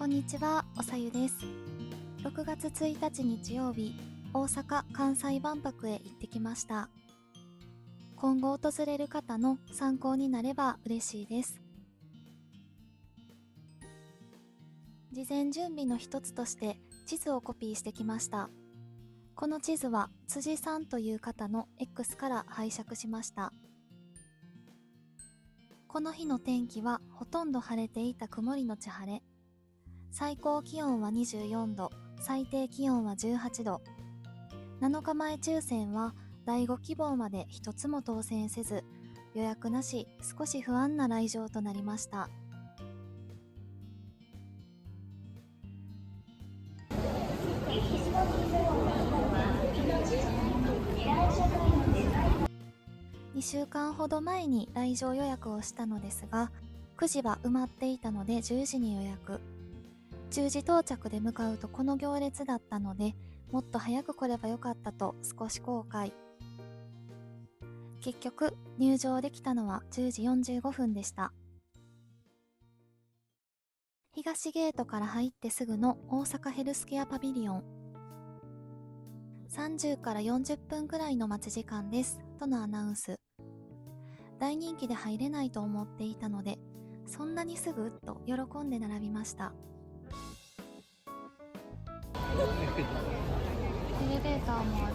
こんにちは、おさゆです。6月1日日曜日、大阪・関西万博へ行ってきました。今後訪れる方の参考になれば嬉しいです。事前準備の一つとして地図をコピーしてきました。この地図は辻さんという方の X から拝借しました。この日の天気はほとんど晴れていた曇りのち晴れ。最高気温は24度、最低気温は18度。7日前抽選は第5希望まで一つも当選せず、予約なし、少し不安な来場となりました。2週間ほど前に来場予約をしたのですが、9時は埋まっていたので10時に予約。10時到着で向かうとこの行列だったので、もっと早く来ればよかったと少し後悔。結局入場できたのは10時45分でした。東ゲートから入ってすぐの大阪ヘルスケアパビリオン。30から40分くらいの待ち時間ですとのアナウンス。大人気で入れないと思っていたので、そんなにすぐと喜んで並びました。エレベーターもある。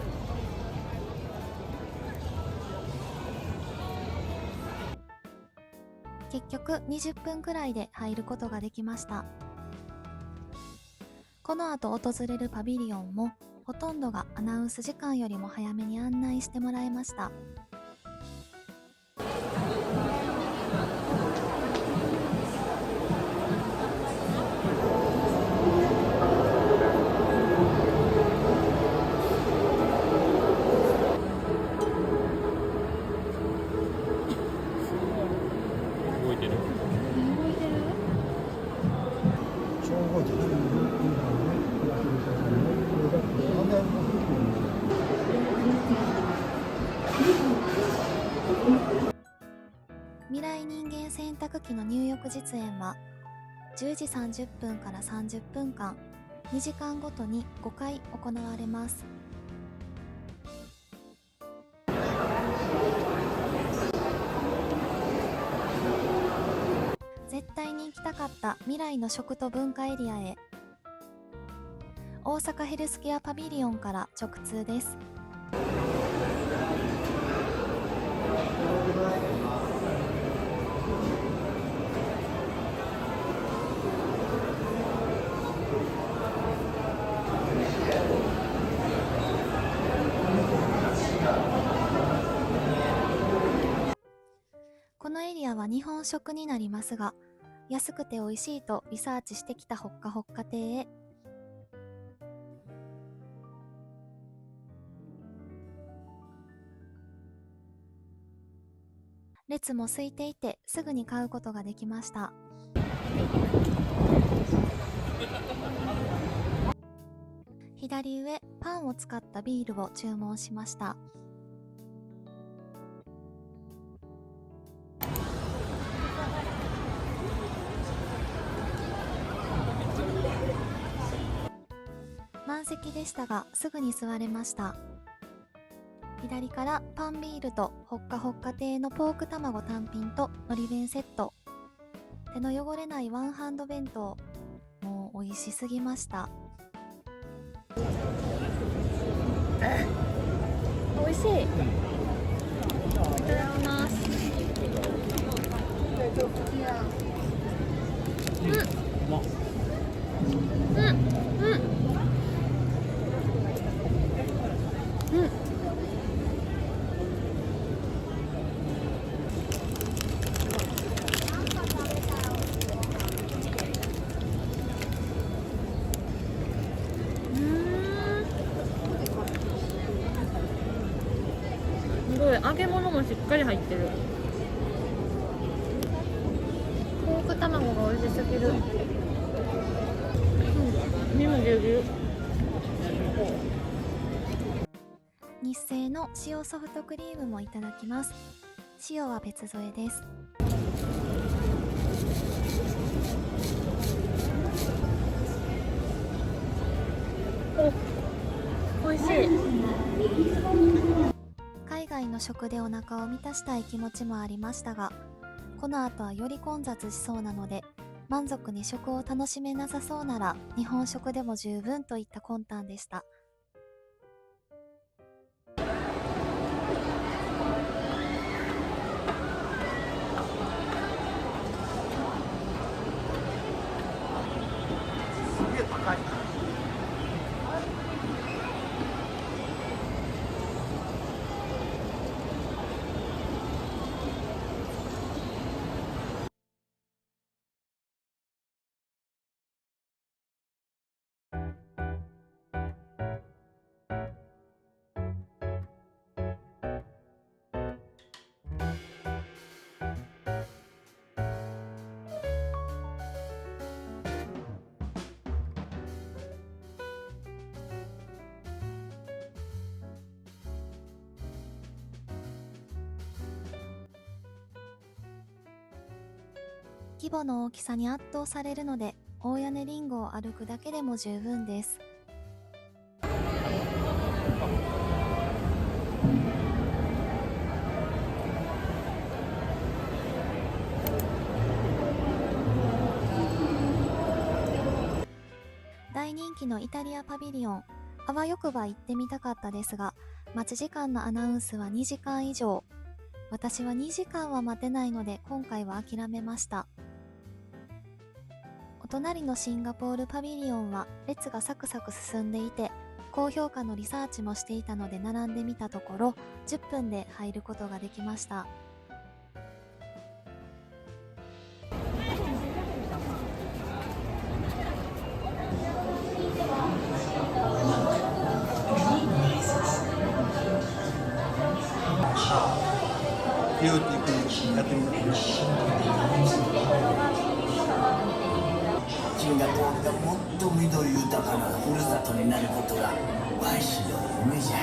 結局20分くらいで入ることができました。この後訪れるパビリオンもほとんどがアナウンス時間よりも早めに案内してもらいました。動いてる？未来人間洗濯機の入浴実演は10時30分から30分間、2時間ごとに5回行われます。絶対に行きたかった未来の食と文化エリアへ。大阪ヘルスケアパビリオンから直通です。このエリアは日本食になりますが、安くて美味しいとリサーチしてきたほっかほっか亭へ。列も空いていてすぐに買うことができました。左上、パンを使ったビールを注文しました。満席でしたがすぐに座れました。左からパンビールとほっかほっか亭のポーク卵単品と海苔弁セット。手の汚れないワンハンド弁当。もう美味しすぎました。美味しい。いただきます。すごい揚げ物もしっかり入ってる。ポーク卵が美味しすぎる。身もぎゅうぎゅう。日清の塩ソフトクリームもいただきます。塩は別添えです。お、美味しい。海外の食でお腹を満たしたい気持ちもありましたが、この後はより混雑しそうなので、満足に食を楽しめなさそうなら日本食でも十分といった魂胆でした。規模の大きさに圧倒されるので、大屋根リンゴを歩くだけでも十分です。大人気のイタリアパビリオン、あわよくば行ってみたかったですが、待ち時間のアナウンスは2時間以上。私は2時間は待てないので今回は諦めました。お隣のシンガポールパビリオンは列がサクサク進んでいて、高評価のリサーチもしていたので並んでみたところ、10分で入ることができました。やってみて。シンガポールがもっと緑豊かなふるさとになることがわしの夢じゃ。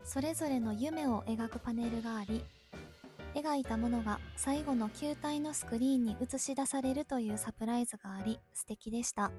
それぞれの夢を描くパネルがあり、描いたものが最後の球体のスクリーンに映し出されるというサプライズがあり、素敵でした。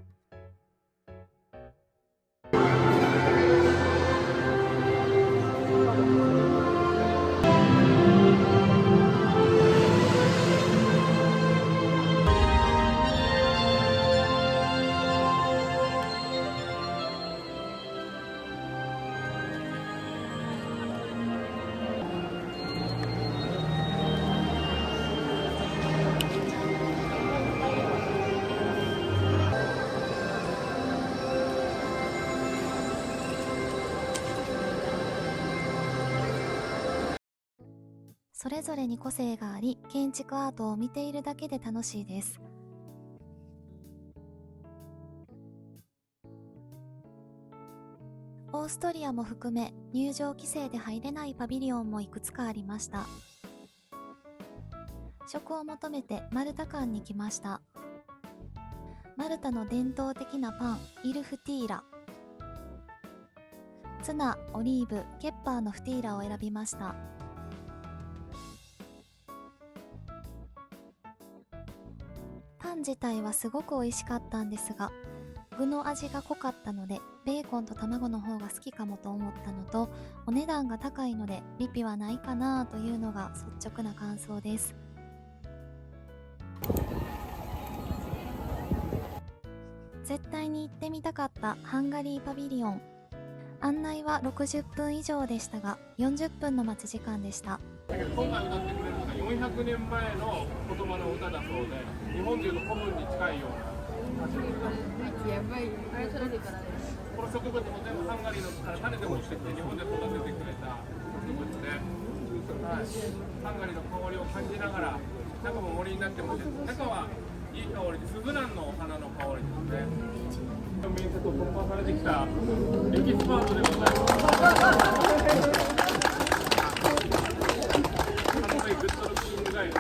それぞれに個性があり、建築アートを見ているだけで楽しいです。オーストリアも含め入場規制で入れないパビリオンもいくつかありました。食を求めてマルタ館に来ました。マルタの伝統的なパン、イルフティーラ。ツナ、オリーブ、ケッパーのフティーラを選びました。パン自体はすごく美味しかったんですが、具の味が濃かったのでベーコンと卵の方が好きかもと思ったのと、お値段が高いのでリピはないかなというのが率直な感想です。絶対に行ってみたかったハンガリーパビリオン。案内は60分以上でしたが40分の待ち時間でした。今回歌ってくれるのが400年前の言葉の歌だそうで、日本でいうと古文に近いような感じの歌です。やばい、あれ取れてからです。この植物も全部ハンガリーのから種でもしてきて日本で育ててくれた植物で、はい、ハンガリーの香りを感じながら、中も森になってもて、中はいい香りで、スズランの花の香りですね。面接を突破されてきたエキスパートでございます。グッドルッキングガイド。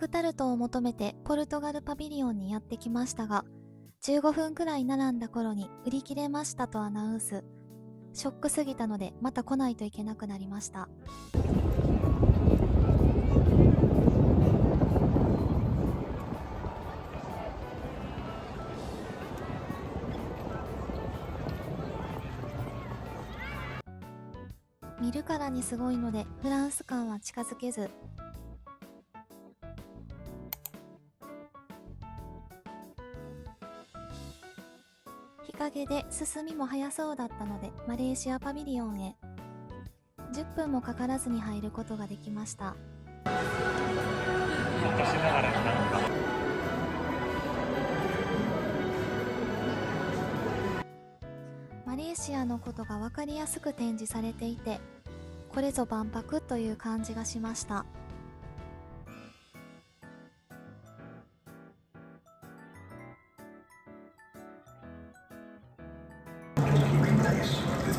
クタルトを求めてポルトガルパビリオンにやってきましたが、15分くらい並んだ頃に売り切れましたとアナウンス。ショックすぎたのでまた来ないといけなくなりました。見るからにすごいのでフランス感は近づけず、日陰で進みも早そうだったのでマレーシアパビリオンへ。10分もかからずに入ることができました。マレーシアのことが分かりやすく展示されていて、これぞ万博という感じがしました。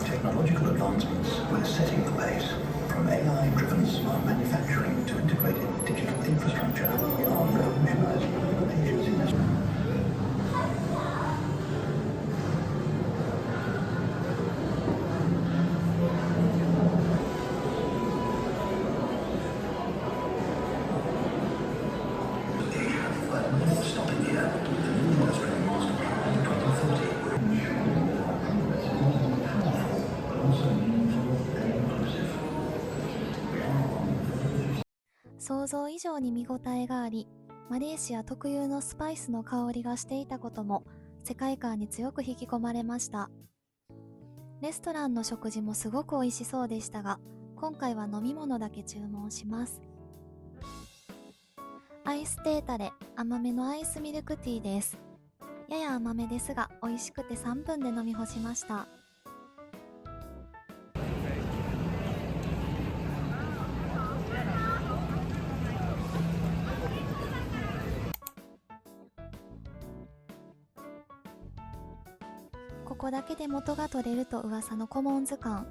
Technological advancements were setting the pace. From AI-driven smart manufacturing to integrated digital infrastructure, we are revolutionizing Asia's industry. 想像以上に見応えがあり、マレーシア特有のスパイスの香りがしていたことも世界観に強く引き込まれました。レストランの食事もすごく美味しそうでしたが、今回は飲み物だけ注文します。アイステータレ、甘めのアイスミルクティーです。やや甘めですが美味しくて3分で飲み干しました。ここだけで元が取れると噂のコモンズ感。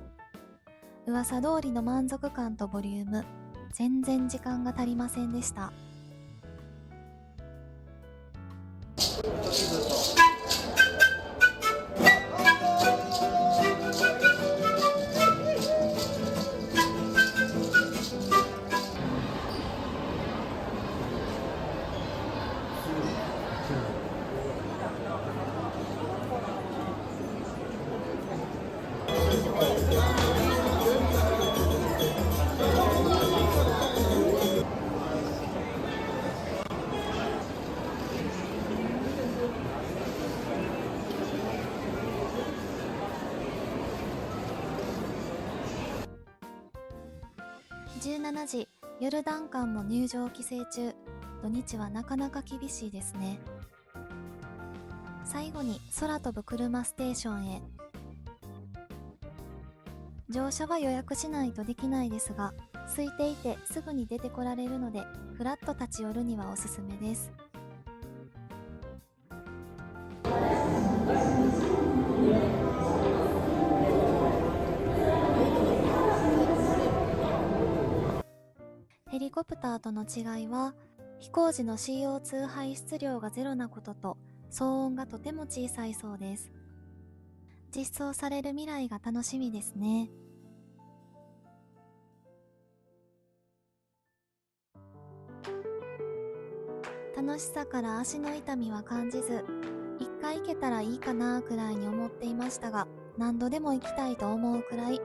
噂通りの満足感とボリューム、全然時間が足りませんでした。17時、ヨルダン間も入場規制中。土日はなかなか厳しいですね。最後に空飛ぶ車ステーションへ。乗車は予約しないとできないですが、空いていてすぐに出てこられるので、ふらっと立ち寄るにはおすすめです。ヘリコプターとの違いは、飛行時の CO2 排出量がゼロなことと、騒音がとても小さいそうです。実装される未来が楽しみですね。楽しさから足の痛みは感じず、一回行けたらいいかなくらいに思っていましたが、何度でも行きたいと思うくらい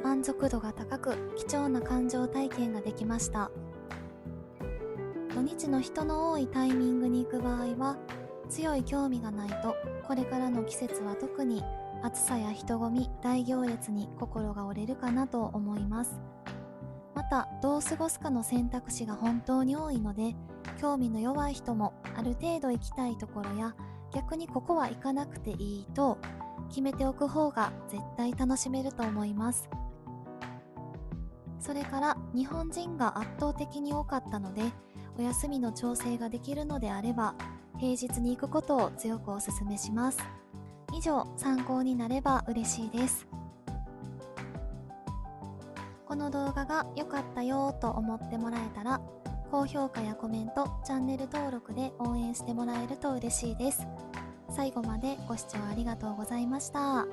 満足度が高く貴重な感情体験ができました。土日の人の多いタイミングに行く場合は、強い興味がないとこれからの季節は特に暑さや人混み、大行列に心が折れるかなと思います。またどう過ごすかの選択肢が本当に多いので、興味の弱い人もある程度行きたいところや、逆にここは行かなくていいと決めておく方が絶対楽しめると思います。それから日本人が圧倒的に多かったので、お休みの調整ができるのであれば平日に行くことを強くお勧めします。以上、参考になれば嬉しいです。この動画が良かったよと思ってもらえたら、高評価やコメント、チャンネル登録で応援してもらえると嬉しいです。最後までご視聴ありがとうございました。